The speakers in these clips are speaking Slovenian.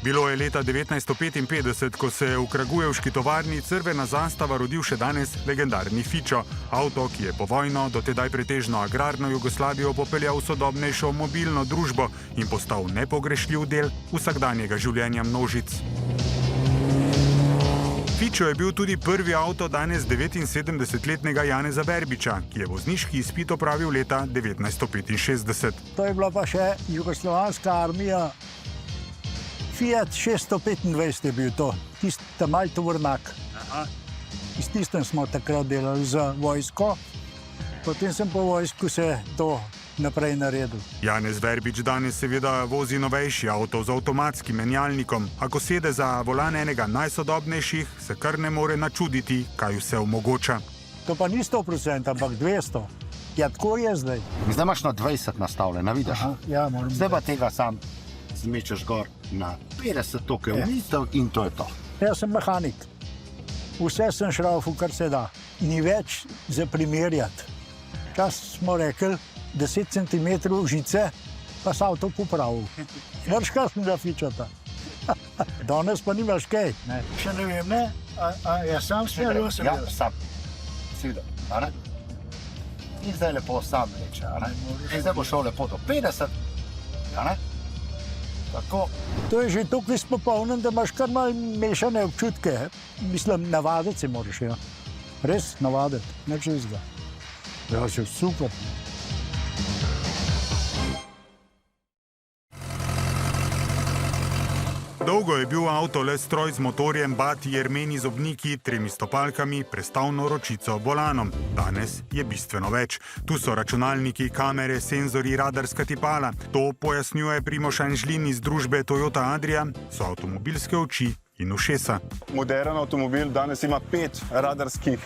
Bilo je leta 1955, ko se je v kragujevški tovarni crvena zastava rodil še danes legendarni Fičo. Avto, ki je po vojno do tedaj pretežno agrarno Jugoslavijo popeljal v sodobnejšo mobilno družbo in postal nepogrešljiv del vsakdanjega življenja množic. Fičo je bil tudi prvi avto danes 79-letnega Janeza Verbiča, ki je vozniški izpit opravil leta 1965. To je bila pa še jugoslovanska armija. Fiat 625 je bil to, tisti mali tovornjak. S tistem smo takrat delali za vojsko, potem sem po vojsku se to naprej naredil. Janez Verbič danes seveda vozi novejši avto z avtomatskim menjalnikom, a ko sede za volan enega najsodobnejših, se kar ne more načuditi, kaj vse omogoča. To pa ni 100%, ampak 200. Ja, tako je zdaj. Zdaj imaš na 20 nastavljena, vidiš? Ja, moram. Zdaj pa tega sam zmečeš gor na 50 toke vnitev in to je to. Jaz sem mehanik. Vse sem šraufal, kar se da. Ni več za primerjati. Čas smo rekli 10 cm žice, pa se avto popravil. Vrš, kaj smo ga Fičata. Danes pa nimaš kaj. Še ne vem, ne? A ja sam smel, jo sem Ja, sam. Si videl, a ne? In zdaj lepo sam reče, a ne? In zdaj bo šel lepo do 50, a ne? Tako. To je že toliko izpopolnen, da imaš kar malo mešane občutke. Mislim, navaditi se moraš, ja. Res navaditi, neč izga. Ja, še super. Dolgo je bil avto le stroj z motorjem, bati, jermeni zobniki, 3 stopalkami, prestavno ročico, volanom. Danes je bistveno več. Tu so računalniki, kamere, senzori, radarska tipala. To pojasnjuje Primož Anžlin iz družbe Toyota Adria, so avtomobilske oči in ušesa. Moderen avtomobil danes ima 5 radarskih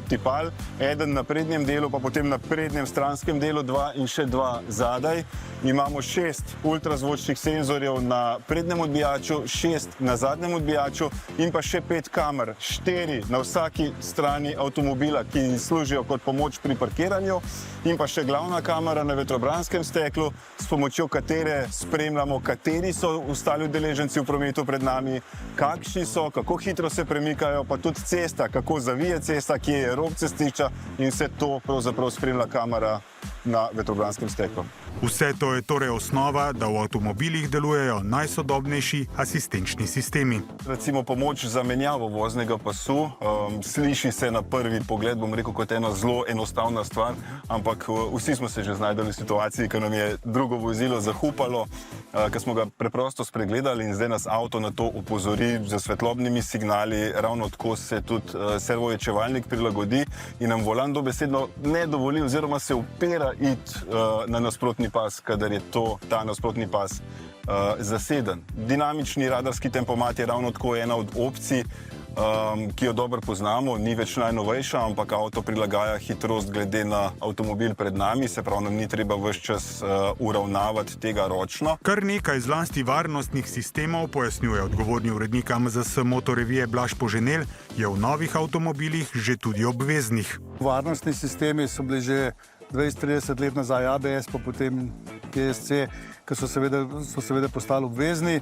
tipal, eden na prednjem delu, pa potem na prednjem stranskem delu 2 in še 2 zadaj. Imamo 6 ultrazvočnih senzorjev na prednjem odbijaču, 6 na zadnjem odbijaču in pa še 5 kamer, 4 na vsaki strani avtomobila, ki služijo kot pomoč pri parkiranju, in pa še glavna kamera na vetrobranskem steklu, s pomočjo katere spremljamo, kateri so ostali udeleženci v prometu pred nami, kakšni so, kako hitro se premikajo, pa tudi cesta, kako zavije cesta, kje je rob cestišča, in vse to pravzaprav spremlja kamera na vetrobranskem steklu. Vse to je torej osnova, da v avtomobilih delujejo najsodobnejši asistenčni sistemi. Recimo pomoč za menjavo voznega pasu, sliši se na prvi pogled, bom rekel, kot ena zelo enostavna stvar, ampak vsi smo se že znajdeli v situaciji, ko nam je drugo vozilo zahupalo, ko smo ga preprosto spregledali in zdaj nas avto na to opozori z svetlobnimi signali, ravno tako se tudi servoječevalnik prilagodi in nam volan dobesedno ne dovoli oziroma se upira iti na nasprotni pas, kadar je ta nasprotni pas zaseden. Dinamični radarski tempomat je ravno tako ena od opcij, ki jo dobro poznamo, ni več najnovejša, ampak avto prilagaja hitrost glede na avtomobil pred nami, se pravi, nam ni treba ves čas uravnavati tega ročno. Kar nekaj zlasti varnostnih sistemov, pojasnjuje odgovorni urednik AMZS Motorevije Blaž Poženel, je v novih avtomobilih že tudi obveznih. Varnostni sistemi so bili že 20-30 let nazaj ABS, pa potem PSC, ki so seveda postali obvezni.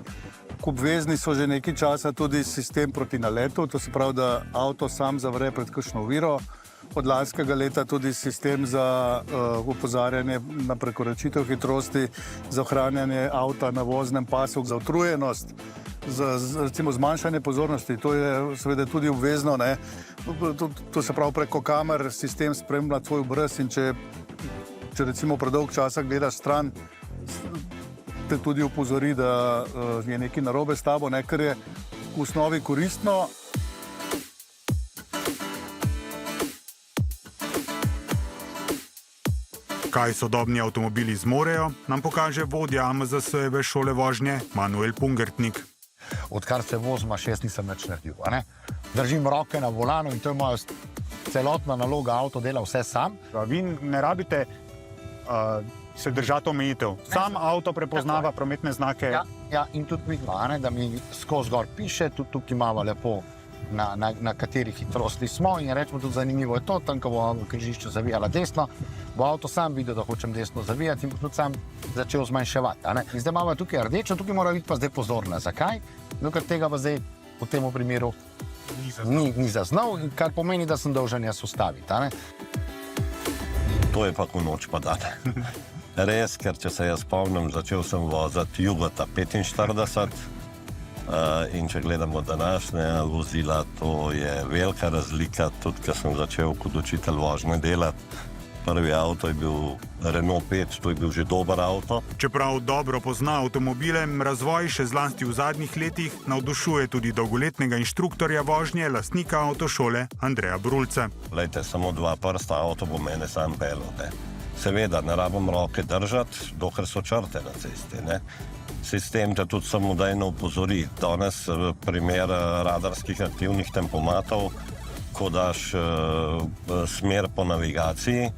Obvezni so že nekaj časa tudi sistem proti naletu, to se pravi, da avto sam zavre pred kakšno oviro. Od lanskega leta tudi sistem za opozarjanje na prekoračitev hitrosti, za ohranjanje avta na voznem pasu, za utrujenost, za recimo zmanjšanje pozornosti. To je seveda tudi obvezno, ne. To se pravi, preko kamer sistem spremlja tvoj obraz in če recimo predolg časa gledaš stran, te tudi opozori, da je nekaj narobe s tabo, ne, kar je v osnovi koristno. Kaj sodobni avtomobili zmorejo, nam pokaže vodja AMZS-jeve šole vožnje Manuel Pungertnik. Odkar se vozim, jaz nisem več naredil, a ne? Držim roke na volanu in to je moja celotna naloga, avto dela vse sam. Vi ne rabite se držati omejitev. Sam avto prepoznava prometne znake. Ja, in tudi vidno, da mi skozi gor piše, tudi tukaj imamo lepo na kateri hitrosti smo. In rečemo tudi zanimivo je to, tam, ko bo v križišču zavijala desno, bo avto sam videl, da hočem desno zavijati in bo tudi sam začel zmanjševati. In zdaj imamo tukaj rdečo, tukaj mora biti pa zdaj pozorna. Zakaj? No, ker tega pa zdaj v tem primeru ni zaznal, kar pomeni, da sem dolžan jaz ustaviti. To je pa ko noč pa dan. Res, ker če se jaz spomnim, začel sem voziti Jugota 45 in če gledamo današnje vozila, to je velika razlika, tudi ker sem začel kot učitelj vožnje delati. Prvi avto je bil Renault 5, to je bil že dober avto. Čeprav dobro pozna avtomobile, razvoj še zlasti v zadnjih letih navdušuje tudi dolgoletnega inštruktorja vožnje, lastnika avtošole Andreja Brulca. Glejte, samo 2 prsta, avto bo mene sam pelil. Seveda, ne rabim roke držati, dokler so črte na cesti. Sistem te tudi samodejno upozori. Danes primer radarskih aktivnih tempomatov, ko daš smer po navigaciji,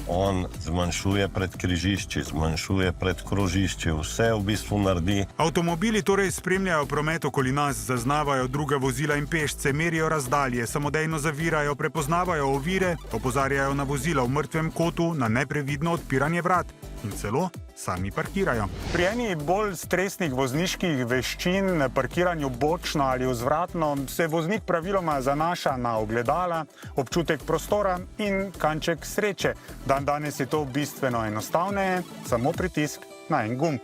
on zmanjšuje pred križišči, zmanjšuje pred krožišči, vse v bistvu naredi. Avtomobili torej spremljajo promet okoli nas, zaznavajo druga vozila in pešce, merijo razdalje, samodejno zavirajo, prepoznavajo ovire, opozarjajo na vozila v mrtvem kotu, na neprevidno odpiranje vrat in celo sami parkirajo. Pri eni bolj stresnih vozniških veščin, parkiranju bočno ali vzvratno, se voznik praviloma zanaša na ogledala, občutek prostora in kanček sreče. Danes je to bistveno enostavneje, samo pritisk na en gumb.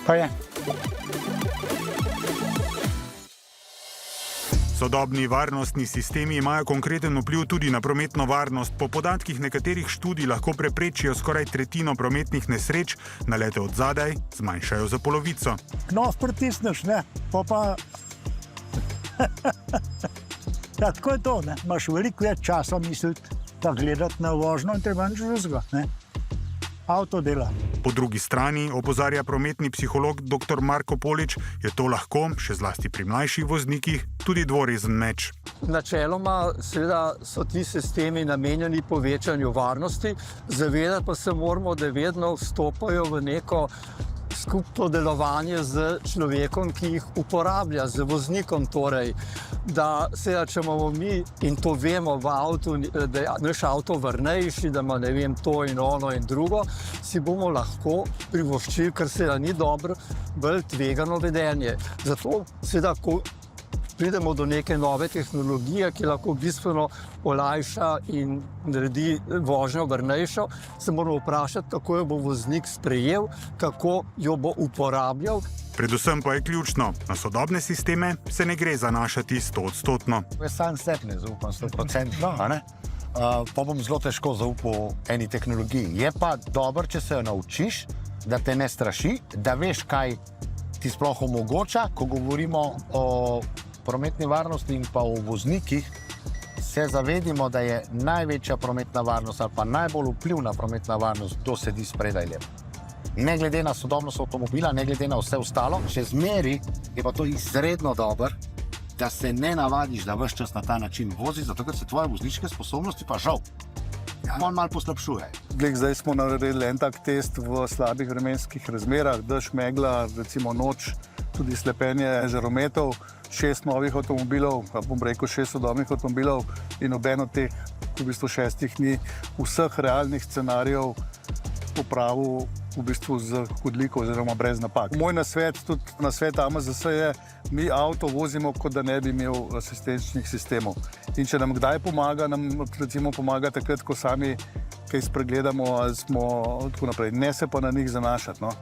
Pa je. Sodobni varnostni sistemi imajo konkreten vpliv tudi na prometno varnost. Po podatkih nekaterih študij lahko preprečijo skoraj tretjino prometnih nesreč, nalete od zadaj zmanjšajo za polovico. Knof pritisneš, ne, pa... Ja, tako je to, ne. Imaš veliko več časa misliti, da gledati na vožnjo in treba nič drugega, ne. Avto dela. Po drugi strani, opozarja prometni psiholog dr. Marko Polič, je to lahko, še zlasti pri mlajših voznikih, tudi dvorezen meč. Načeloma seveda so ti sistemi namenjeni povečanju varnosti, zavedati pa se moramo, da vedno vstopajo v neko skupno delovanje z človekom, ki jih uporablja, z voznikom torej, da seveda, če imamo mi, in to vemo v avtu, da je naš avto varnejši, da ima, ne vem, to in ono in drugo, si bomo lahko privoščili, ker seveda ni dobro, bolj tvegano vedenje. Zato seveda, ko pridemo do neke nove tehnologije, ki lahko bistveno olajša in naredi vožnjo varnejšo, se moramo vprašati, kako jo bo voznik sprejel, kako jo bo uporabljal. Predvsem pa je ključno, na sodobne sisteme se ne gre zanašati 100-odstotno. Jaz sam sebi ne zaupam 100%, pa bom zelo težko zaupal eni tehnologiji. Je pa dobro, če se jo naučiš, da te ne straši, da veš, kaj ti sploh omogoča. Ko govorimo o prometni varnosti in pa o voznikih, se zavedimo, da je največja prometna varnost ali pa najbolj vplivna prometna varnost, kdo sedi spredaj levo. Ne glede na sodobnost avtomobila, ne glede na vse ostalo, še zmeri je pa to izredno dobro, da se ne navadiš, da ves čas na ta način vozi, zato ker se tvoje vozniške sposobnosti pa žal malo poslabšuje. Zdaj smo naredili en tak test v slabih vremenskih razmerah, dež, megla, recimo noč, tudi slepenje žarometov, 6 novih avtomobilov, bom rekel 6 sodobnih avtomobilov in noben od teh v bistvu 6 ni vseh realnih scenarijev popravil v bistvu z odliko oziroma brez napak. Moj nasvet, tudi nasvet AMZS je, mi avto vozimo, kot da ne bi imel asistenčnih sistemov. In če nam kdaj pomaga, nam recimo pomaga takrat, ko sami kaj spregledamo ali smo tako naprej. Ne se pa na njih zanašati, no.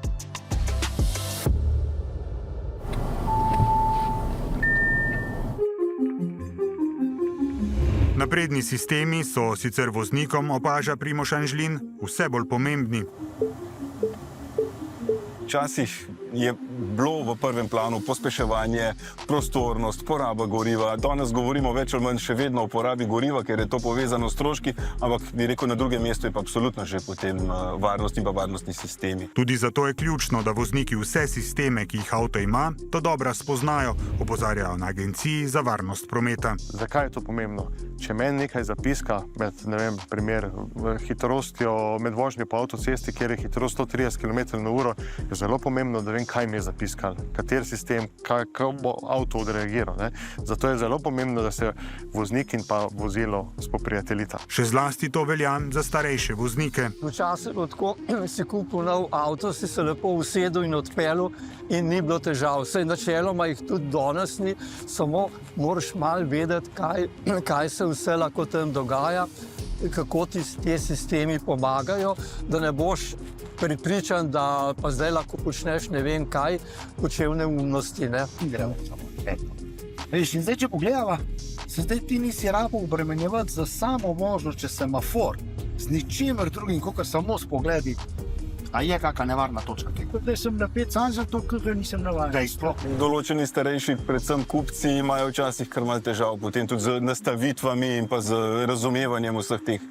Napredni sistemi so sicer voznikom, opaža Primož Anžlin, vse bolj pomembni. Včasih je bilo v prvem planu pospeševanje, prostornost, poraba goriva. Danes govorimo več ali manj še vedno o porabi goriva, ker je to povezano s stroški, ampak bi rekel, na drugem mestu je pa absolutno že potem varnost in pa varnostni sistemi. Tudi zato je ključno, da vozniki vse sisteme, ki jih avto ima, to dobro spoznajo, opozarjajo na Agenciji za varnost prometa. Zakaj je to pomembno? Če meni nekaj zapiska med, ne vem, primer, hitrostjo med vožnjo po avtocesti, kjer je hitrost 130 km/h, je zelo pomembno, da vem, kaj mi je zapiskal, kateri sistem, kako bo avto odreagiral. Ne? Zato je zelo pomembno, da se voznik in pa vozilo spoprijateljita. Še zlasti to velja za starejše voznike. Včasih, ko si kupil nov avto, si se lepo usedel in odpeljal in ni bilo težav. Saj načeloma jih tudi danes ni, samo moraš malo vedeti, kaj se vse lahko tam dogaja, kako ti te sistemi pomagajo, da ne boš prepričan, da pa zdaj lahko počneš ne vem kaj, počel neumnosti. Ne? Veš, in zdaj, če pogledava, se zdaj ti nisi rabo obremenjevati za samo vožnjo čez semafor, z ničimer drugim, kot samo s pogledi. A je kakšna nevarna točka? Zdaj sem napet sam zato, ker nisem navajen. Določeni starejši, predvsem kupci, imajo včasih kar malo težav, potem tudi z nastavitvami in pa z razumevanjem vseh teh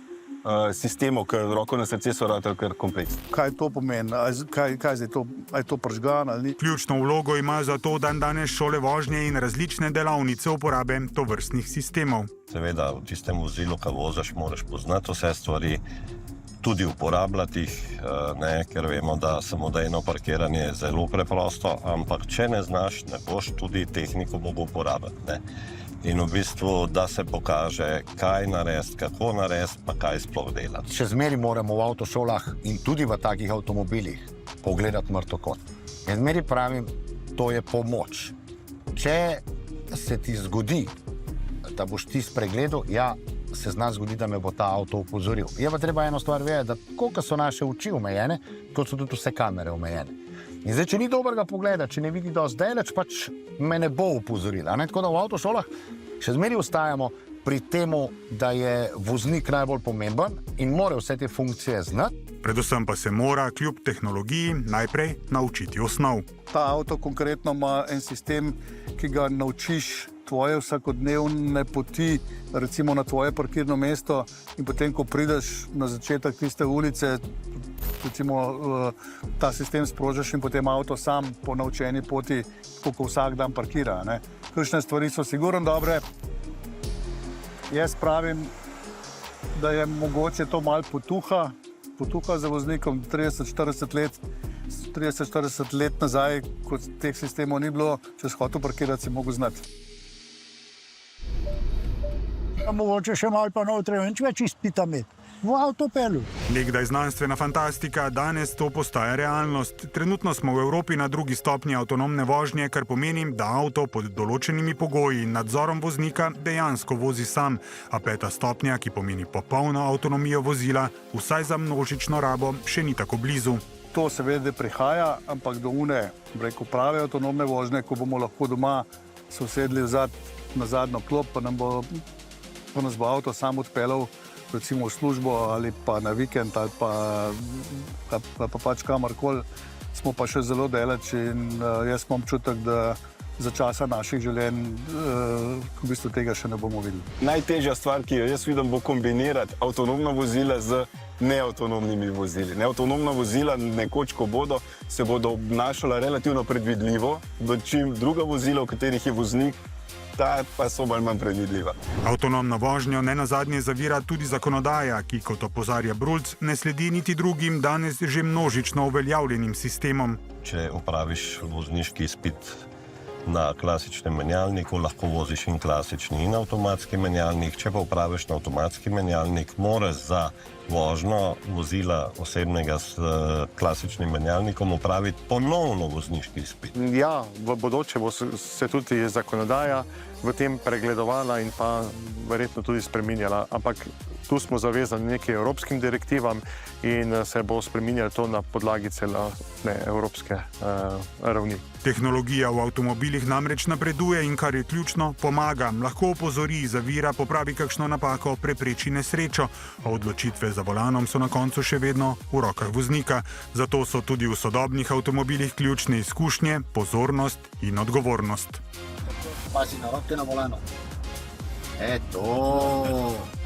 sistemov, ker roko na srce so ratali kar kompleksni. Kaj to pomeni? Kaj zdaj to? A je to pržgan ali ni? Ključno vlogo ima zato danes šole vožnje in različne delavnice uporabe tovrstnih sistemov. Seveda, v tistem vozilu, ki voziš, moraš poznati vse stvari, tudi uporabljati jih, ker vemo, da samodejno parkiranje je zelo preprosto, ampak če ne znaš, ne boš tudi tehniko mogel uporabljati. Ne? In v bistvu, da se pokaže, kaj narediti, kako narediti, pa kaj sploh delati. Še zmeri moramo v avtošolah in tudi v takih avtomobilih pogledati mrtvo kot. Jaz zmeri pravim, to je pomoč. Če se ti zgodi, da boš ti spregledal, ja, se zna zgoditi, da me bo ta avto opozoril. Je pa treba eno stvar vedeti, da koliko so naše oči omejene, kot so tudi vse kamere omejene. In zdaj, če ni dobrega pogleda, če ne vidi dosti daleč, pač me ne bo opozorila. Tako da v avtošolah še zmeri ostajamo pri temu, da je voznik najbolj pomemben in mora vse te funkcije znati. Predvsem pa se mora kljub tehnologiji najprej naučiti osnov. Ta avto konkretno ima en sistem, ki ga naučiš tvoje vsakodnevne poti, recimo na tvoje parkirno mesto, in potem, ko prideš na začetek tiste ulice, recimo ta sistem sprožiš in potem avto sam po naučeni poti, ko vsak dan parkira. Kakšne stvari so sigurno dobre. Jaz pravim, da je mogoče to malo potuha za voznikom 30-40 let nazaj, ko teh sistemov ni bilo, če si hotel parkirati, si mogel znati. Mogoče še malo pa notri, nič več izpita imeti. V avtopelu. Nekdaj znanstvena fantastika, danes to postaja realnost. Trenutno smo v Evropi na 2. stopnji avtonomne vožnje, kar pomeni, da avto pod določenimi pogoji in nadzorom voznika dejansko vozi sam, a 5. stopnja, ki pomeni popolno avtonomijo vozila, vsaj za množično rabo, še ni tako blizu. To seveda prihaja, ampak do prave avtonomne vožnje, ko bomo lahko doma se usedli na zadnjo klop, pa nas bo avto sam odpeljal recimo v službo ali pa na vikend ali pa pač kamorkoli, smo pa še zelo daleč in jaz imam občutek, da za časa naših življenj v bistvu tega še ne bomo videli. Najtežja stvar, ki jo jaz vidim, bo kombinirati avtonomna vozila z neavtonomnimi vozili. Neavtonomna vozila nekoč, ko bodo, se bodo obnašala relativno predvidljivo, dočim druga vozila, v katerih je voznik, ta pa so bolj manj predvidljiva. Avtonomno vožnjo nenazadnje zavira tudi zakonodaja, ki, kot opozarja Brulc, ne sledi niti drugim danes že množično uveljavljenim sistemom. Če opraviš vozniški izpit na klasičnem menjalniku, lahko voziš in klasični in avtomatski menjalnik. Če pa opraviš na avtomatski menjalnik, moraš za vožnjo vozila osebnega s klasičnim menjalnikom opraviti ponovno vozniški izpit. Ja, v bodoče bo se tudi zakonodaja v tem pregledovala in pa verjetno tudi spreminjala. Ampak tu smo zavezani nekim evropskim direktivam in se bo spreminjalo to na podlagi celotne evropske ravni. Tehnologija v avtomobilih namreč napreduje in, kar je ključno, pomaga. Lahko opozori, zavira, popravi kakšno napako, prepreči nesrečo. A odločitve za volanom so na koncu še vedno v rokah voznika. Zato so tudi v sodobnih avtomobilih ključne izkušnje, pozornost in odgovornost. Pazi na roke na volanu. Eto.